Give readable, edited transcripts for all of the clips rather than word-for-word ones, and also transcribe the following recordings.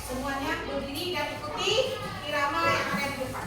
Semuanya berdiri dan ikuti irama yang ada di depan.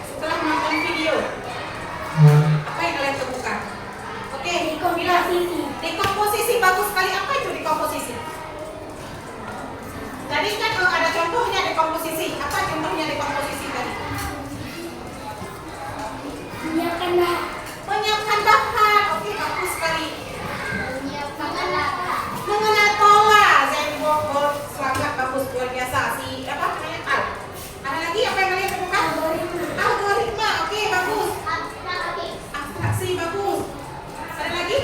Setelah menonton video, apa yang kalian temukan? Oke, bilang. Dekomposisi bagus sekali. Apa itu dekomposisi? Tadi kan ada contohnya dekomposisi. Apa contohnya dekomposisi tadi? Menyiapkan bahan. Oke, bagus sekali. Mengenal pola. Zenbogor, selamat, bagus, luar biasa. Si apa namanya? Al. Ada lagi apa yang kalian temukan? Algoritma. Oke, bagus. Abstraksi, bagus. Ada lagi?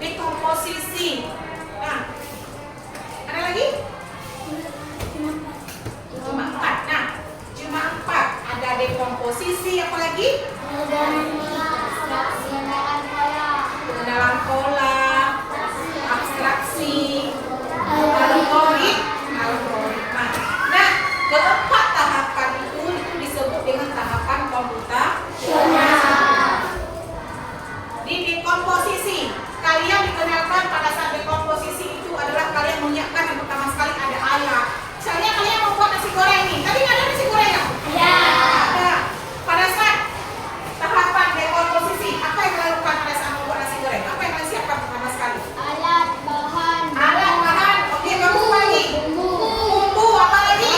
Dekomposisi. Nah, ada lagi? Cuma 4. Nah, cuma 4. Ada dekomposisi, apa lagi? Pengenalan pola, abstraksi, algoritma. Nah, keempat tahapan itu disebut dengan tahapan komputasional. Di dekomposisi, kalian dikenalkan pada saat dekomposisi itu adalah kalian menyiapkan yang pertama sekali ada alat. Misalnya kalian membuat nasi goreng nih. Tadi nggak ada nasi goreng ya? Ada. Pada saat tahapan dekomposisi, apa yang kalian lakukan pada saat membuat nasi goreng? Apa yang kalian siapkan pertama sekali? Alat bahan. Oke, bagus lagi. Bumbu, apa lagi?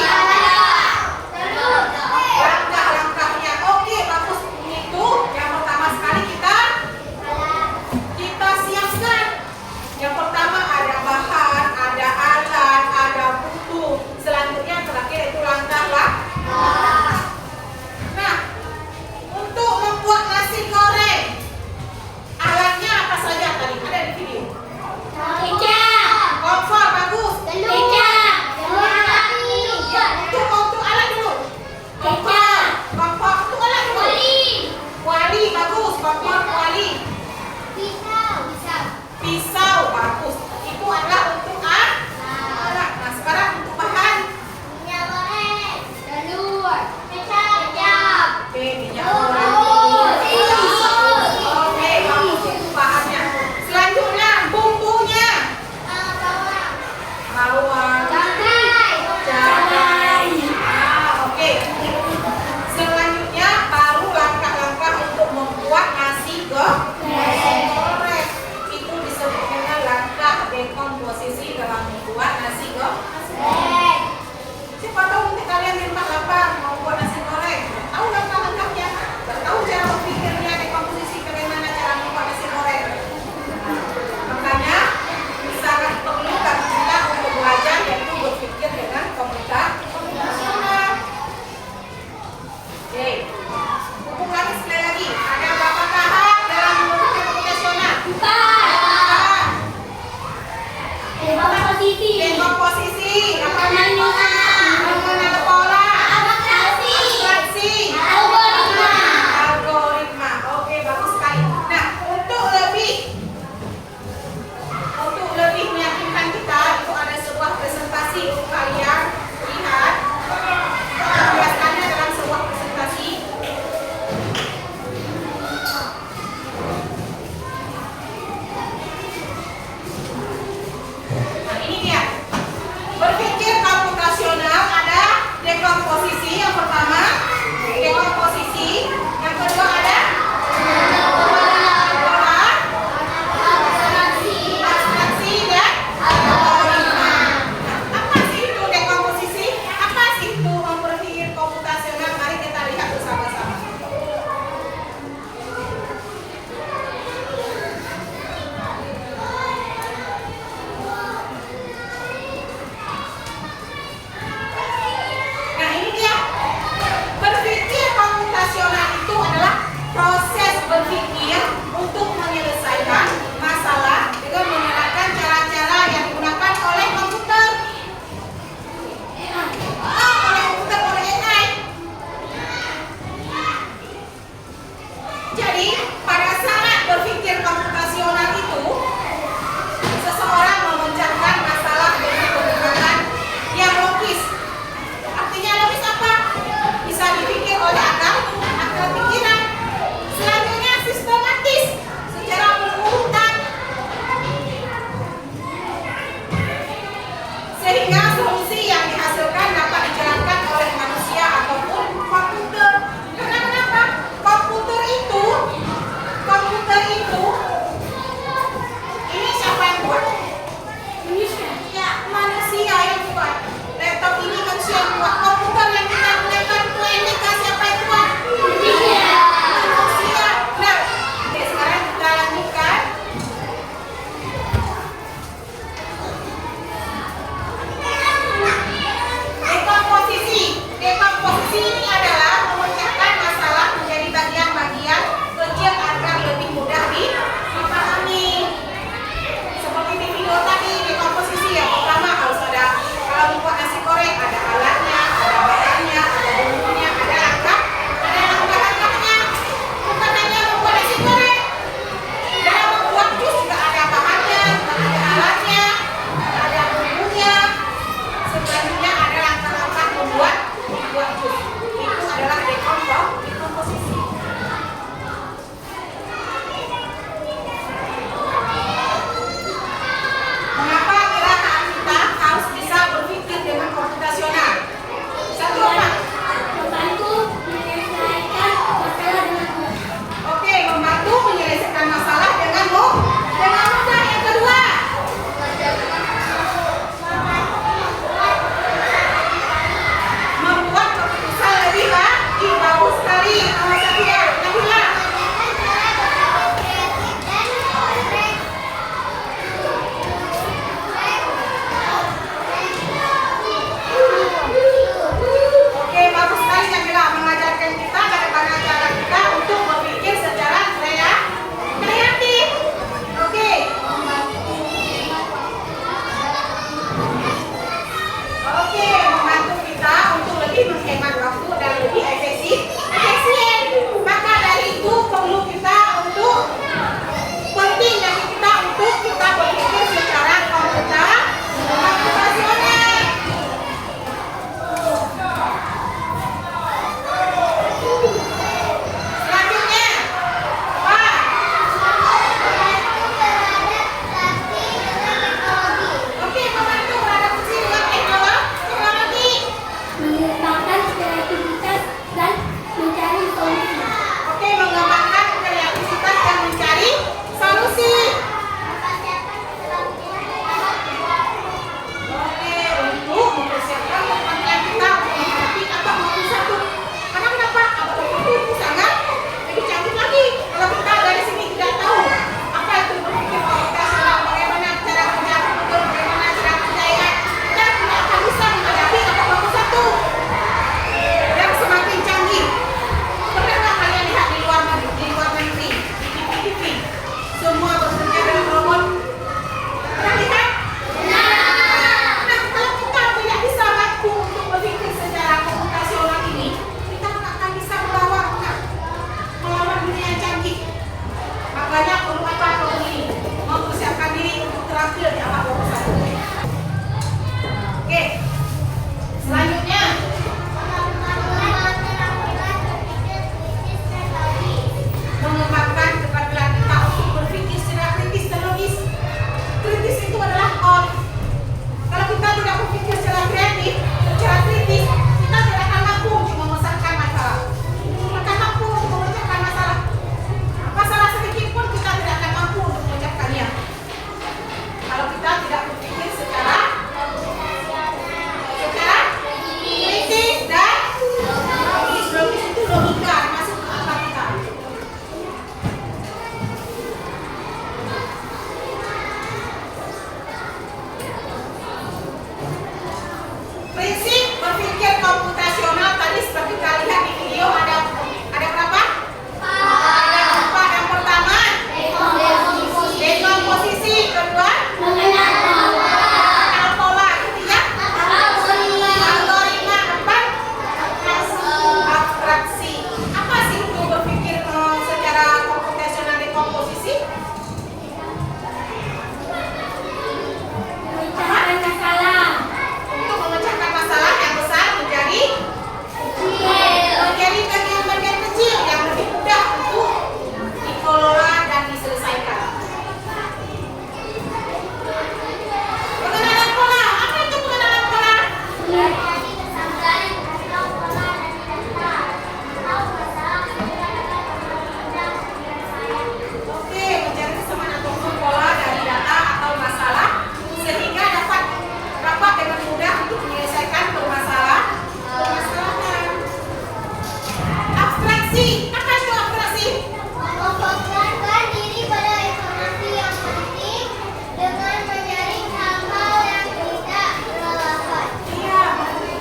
akurasi. Apa itu akurasi? Memfokuskan diri pada informasi yang penting dengan menyaring hal-hal yang tidak relevan. Iya,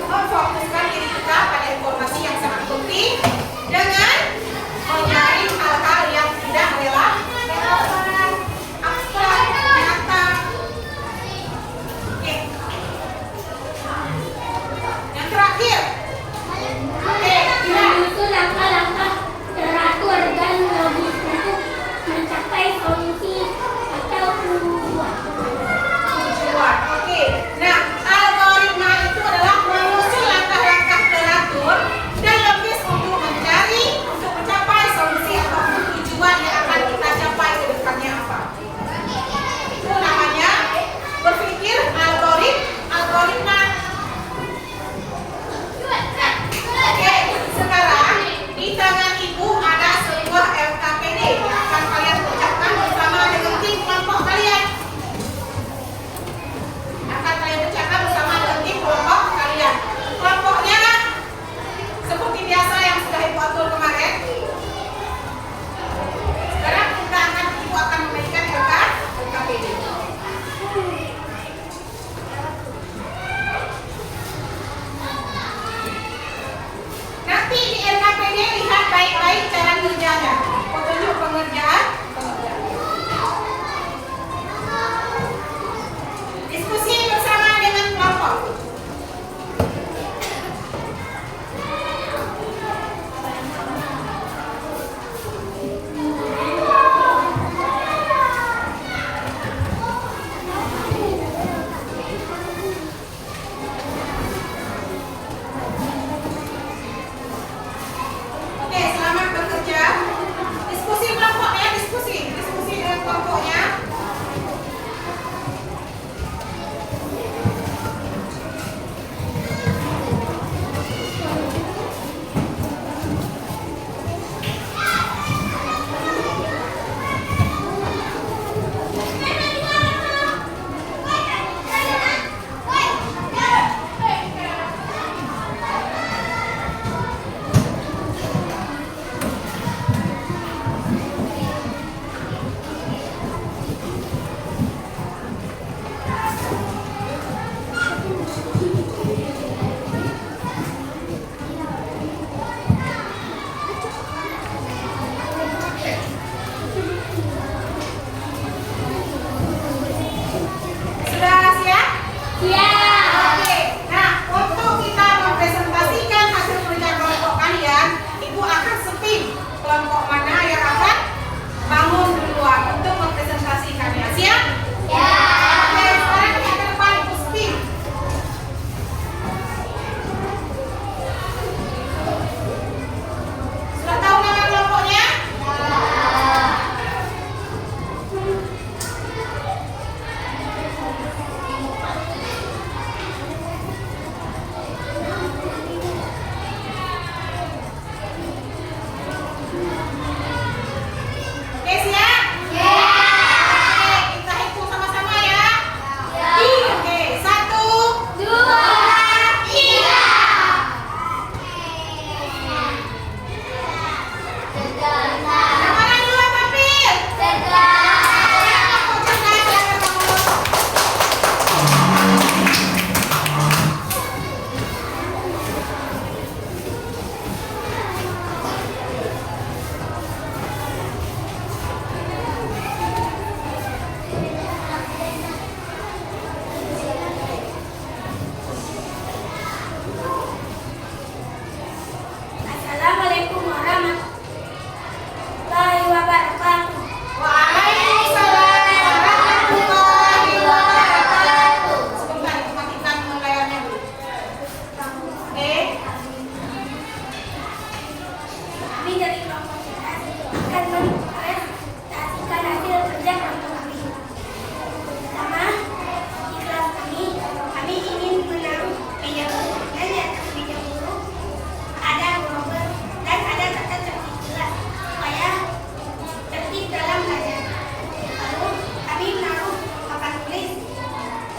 memfokuskan diri kita pada informasi yang sangat penting dengan menyaring hal-hal yang tidak relevan, abstrak, nyata. Oke. Yang terakhir. Oke, gila. Menyusun langkah-langkah teratur dan logis untuk mencapai solusi atau tujuan. Tujuan. Oke. Nah, algoritma itu adalah menyusun langkah-langkah teratur dan logis untuk mencapai solusi ataupun tujuan yang akan kita capai ke depannya apa. Itu namanya berpikir algoritma. Oke, sekarang di tangan ibu ada sebuah LKPD yang akan kalian ucapkan bersama dengan tim kelompok kalian. Akan kalian ucapkan bersama dengan tim kelompok kalian. Kelompoknya seperti biasa yang sudah ibu atur kemarin. Sekarang ibu akan memberikan LKPD. Nanti di LKPD lihat baik-baik cara kerjanya. Petunjuk pengerjaan. Diskusi bersama dengan kelompok. Oke, selamat bekerja. Diskusi kelompoknya, diskusi dengan kelompoknya. Sudah siap? Oke. Nah, untuk kita mempresentasikan hasil kerja kelompok kalian, ibu akan spin kelompok mana yang akan bangun duluan untuk mempresentasikannya. Siap? Oke, sekarang kita ke depan ibu spin. Sudah tahu nama kelompoknya? Oke, siap? Oke, kita hitung sama-sama ya. Oke, 1, 2, 3. yang mana duluan tampil? Kelompok cerdas, silakan kamu. Assalamualaikum warahmatullahi wabarakatuh. Waalaikumsalam warahmatullahi wabarakatuh. Sebentar, ibu matikan layarnya dulu. Oke. Kami dari kelompok cerdas akan mempresentasikan hasil kerja kelompok kami. Pertama, di kelas kami ingin menaruh meja guru dan di atas meja guru ada global dan ada tata tertib jelas supaya tertib dalam belajar. Lalu kami menaruh papan tulis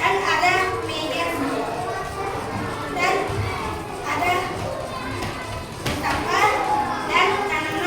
dan ada meja dan ada sampah dan tanaman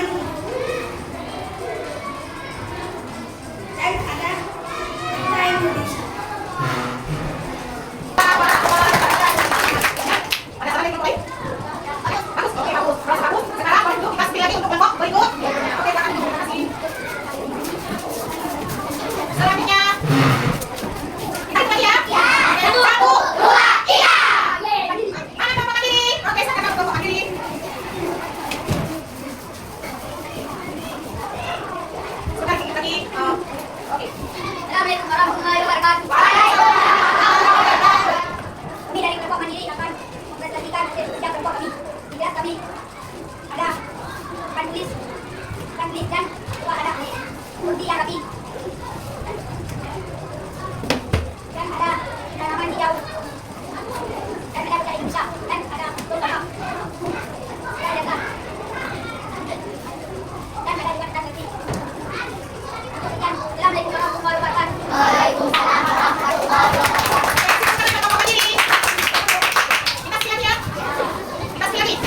Arabi. Ada kan tulis dan dua ada Urdi Arabi. Dan ada halaman hijau. Dan ada bahasa Indonesia dan ada beberapa. Dan ada juga tanda ketik. Sekian. Assalamualaikum warahmatullahi wabarakatuh. Waalaikumsalam warahmatullahi wabarakatuh. Kita siap ya? Kita siap nih?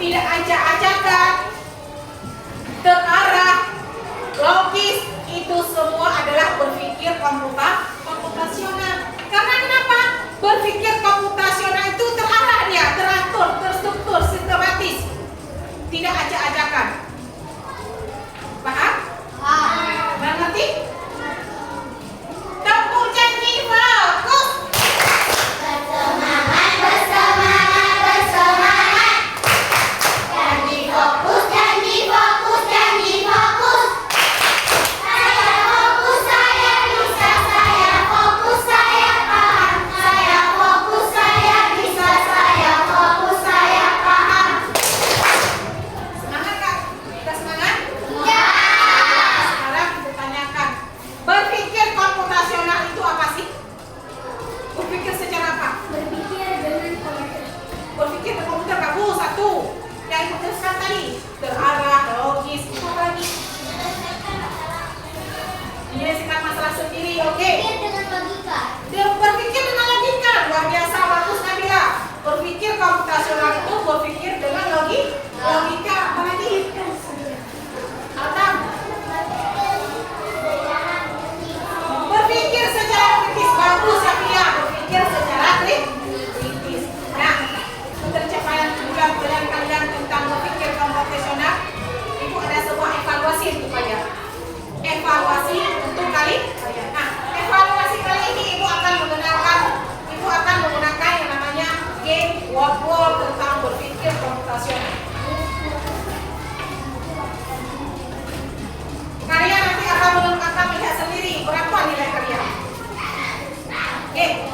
tidak acak-acakan, terarah, logis, itu semua adalah berpikir komputasional. Karena kenapa? Berpikir komputasional itu terarah dia, teratur, terstruktur, sistematis, tidak acak-acakan. Paham? Mengerti? Tepuk janji fokus. Bersemangat, bersemangat, bersemangat. Janji fokus, janji fokus, janji fokus. Saya fokus, saya bisa, saya fokus, saya paham. Saya fokus, saya bisa, saya fokus, saya paham. Semangat Kak? Kita semangat? Ya. Sekarang kita tanyakan, berpikir komputasional itu apa sih? Berpikir secara apa? Berpikir dengan komputer. Berpikir dengan komputer bagus, satu. Yang diputuskan tadi, terarah, logis, apa lagi? Menyelesaikan masalah sendiri, oke? Pikir dengan logika. Dia berpikir dengan logika, luar biasa, bagus Nabila. Berpikir komputasional itu berpikir dengan logika, apa lagi? Atam. Berpikir secara kritis, bagus ya Pia. Berpikir secara kritis. Nah, pencapaian tujuan pelajaran kalian tentang berpikir komputasional itu ada sebuah evaluasi untuk kalian. Evaluasi untuk kalian. Nah, evaluasi kali ini ibu akan menggunakan yang namanya game word tentang berpikir komputasional. Kalian nanti akan melihat sendiri berapa nilai kalian. Oke.